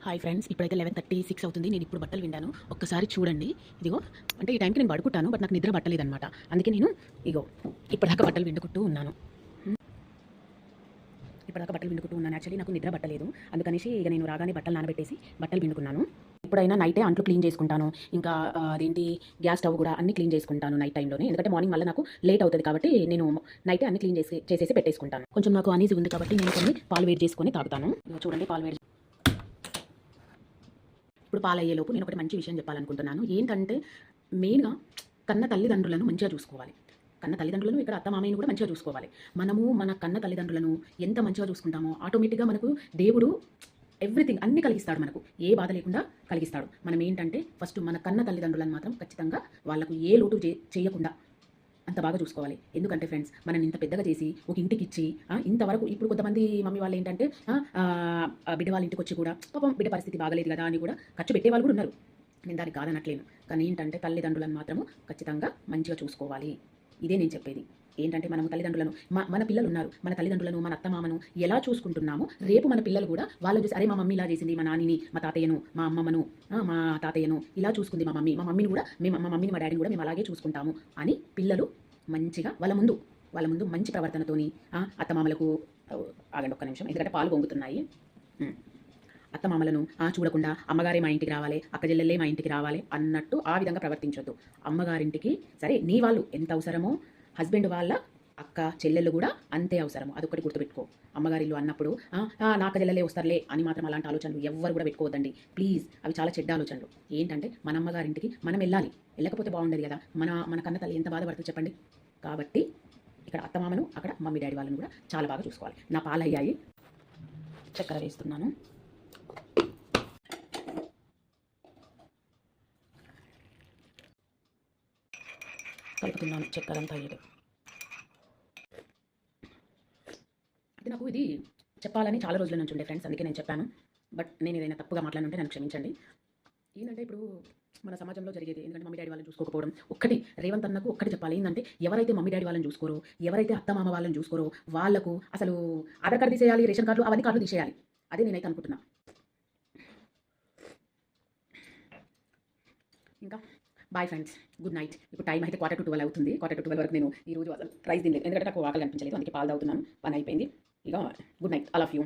Hi friends, ఇప్పుడైతే 11:36 అవుతుంది. నేను ఇప్పుడు బట్టలు విండాను. ఒక్కసారి చూడండి. ఇదిగో అంటే ఈ టైంకి నేను పడుకుంటాను, బట్ నాకు నిద్ర పట్టలేదనమాట. అందుకే నేను ఇగో ఇప్పటిదాకా బట్టలు విండుకుంటూ ఉన్నాను. ఇప్పటిదాకా బట్టలు విండుకుంటూ ఉన్నాను. యాక్చువల్లీ నాకు నిద్ర పట్టలేదు, అందుకనేసి ఇక నేను రాగానే బట్టలు నానబెట్టేసి బట్టలు విండుకున్నాను. ఇప్పుడైనా నైటే అంట్లు క్లీన్ చేసుకుంటాను. ఇంకా అదేంటి గ్యాస్ స్టవ్ కూడా అన్ని క్లీన్ చేసుకుంటాను నైట్ టైంలోనే. ఎందుకంటే మార్నింగ్ మళ్ళీ నాకు లేట్ అవుతుంది కాబట్టి నేను నైటే అన్ని క్లీన్ చేసేసి పెట్టేసుకుంటాను. కొంచెం నాకు అనీజీ ఉంది కాబట్టి నేను కొన్ని పాలు వేడి చేసుకొని తాగుతాను. చూడండి, పాలు వేడి. ఇప్పుడు పాలయ్యేలోపు నేను ఒకటి మంచి విషయం చెప్పాలనుకుంటున్నాను. ఏంటంటే మెయిన్గా కన్న తల్లిదండ్రులను మంచిగా చూసుకోవాలి. కన్న తల్లిదండ్రులను ఇక్కడ అత్తమామయ్యను కూడా మంచిగా చూసుకోవాలి. మనము మన కన్న తల్లిదండ్రులను ఎంత మంచిగా చూసుకుంటామో ఆటోమేటిక్గా మనకు దేవుడు ఎవ్రీథింగ్ అన్ని కలిగిస్తాడు. మనకు ఏ బాధ లేకుండా కలిగిస్తాడు. మనం ఏంటంటే ఫస్ట్ మన కన్న తల్లిదండ్రులను మాత్రం ఖచ్చితంగా వాళ్ళకు ఏ లోటు చేయకుండా అంత బాగా చూసుకోవాలి. ఎందుకంటే ఫ్రెండ్స్, మనం ఇంత పెద్దగా చేసి ఒక ఇంటికి ఇచ్చి ఇంతవరకు ఇప్పుడు కొంతమంది మమ్మీ వాళ్ళు ఏంటంటే బిడ్డ వాళ్ళ ఇంటికి వచ్చి కూడా పాపం బిడ్డ పరిస్థితి బాగలేదు కదా అని కూడా ఖర్చు పెట్టేవాళ్ళు కూడా ఉన్నారు. నేను దానికి కాదనట్లేను. కానీ ఏంటంటే తల్లిదండ్రులను మాత్రము ఖచ్చితంగా మంచిగా చూసుకోవాలి. ఇదే నేను చెప్పేది. ఏంటంటే మనం తల్లిదండ్రులను మన పిల్లలు ఉన్నారు, మన తల్లిదండ్రులను మన అత్తమామను ఎలా చూసుకుంటున్నామో రేపు మన పిల్లలు కూడా వాళ్ళు చూసి అరే మా మమ్మీ ఇలా చేసింది, మా నానిని, మా తాతయ్యను, మా అమ్మమ్మను, మా తాతయ్యను ఇలా చూసుకుంది మా మమ్మీని కూడా మా మమ్మీని మా డాడీని కూడా మేము అలాగే చూసుకుంటాము అని పిల్లలు మంచిగా వాళ్ళ ముందు మంచి ప్రవర్తనతోని అత్తమామలకు ఆగండి ఒక్క నిమిషం, ఎందుకంటే పాలు పొంగుతున్నాయి. అత్తమామలను చూడకుండా అమ్మగారే మా ఇంటికి రావాలి, అక్క చెల్లెల్లే మా ఇంటికి రావాలి అన్నట్టు ఆ విధంగా ప్రవర్తించొద్దు. అమ్మగారింటికి సరే నీ వాళ్ళు ఎంత అవసరమో హస్బెండ్ వాళ్ళ అక్క చెల్లెళ్ళు కూడా అంతే అవసరము. అదొకటి గుర్తుపెట్టుకో. అమ్మగారిల్లు అన్నప్పుడు నా అక్క చెల్లెలే వస్తారులే అని మాత్రం అలాంటి ఆలోచనలు ఎవ్వరు కూడా పెట్టుకోవద్దండి ప్లీజ్. అవి చాలా చెడ్డ ఆలోచనలు. ఏంటంటే మన అమ్మగారింటికి మనం వెళ్ళాలి, వెళ్ళకపోతే బాగుండదు కదా. మన కన్న తల్లి ఎంత బాధపడుతుంది చెప్పండి. కాబట్టి ఇక్కడ అత్తమామను అక్కడ మమ్మీ డాడీ వాళ్ళని కూడా చాలా బాగా చూసుకోవాలి. నా పాలు అయ్యాయి, చక్కెర వేస్తున్నాను. కలుపుతున్నాను చక్కెర అంతా అయ్యేది. ఇది నాకు ఇది చెప్పాలని చాలా రోజుల నుంచి ఉండే ఫ్రెండ్స్, అందుకే నేను చెప్పాను. బట్ నేను ఏదైనా తప్పుగా మాట్లాడుంటే నన్ను క్షమించండి. ఏంటంటే ఇప్పుడు మన సమాజంలో జరిగేది ఎందుకంటే మమ్మీ డాడీ వాళ్ళని చూసుకోకపోవడం. ఒక్కటి రేవంత్ అన్నకు ఒక్కటి చెప్పాలి. ఏంటంటే ఎవరైతే మమ్మీ డాడీ వాళ్ళని చూసుకోరో, ఎవరైతే అత్తమామ వాళ్ళని చూసుకోరో వాళ్ళకు అసలు ఆధార్ కార్డు తీసేయాలి, రేషన్ కార్డు అవన్నీ కార్డులు తీసేయాలి. అదే నేనైతే అనుకుంటున్నా. ఇంకా బాయ్ ఫ్రెండ్స్, గుడ్ నైట్. ఇప్పుడు టైం అయితే 11:45 అవుతుంది. 11:45 వరకు నేను ఈ రోజు అసలు రైస్ తినలేదు, ఎందుకంటే నాకు ఆకలి అనిపించలేదు. అందుకే పాలు తాగుతున్నాను. పని అయిపోయింది. ఇక good night, all of you.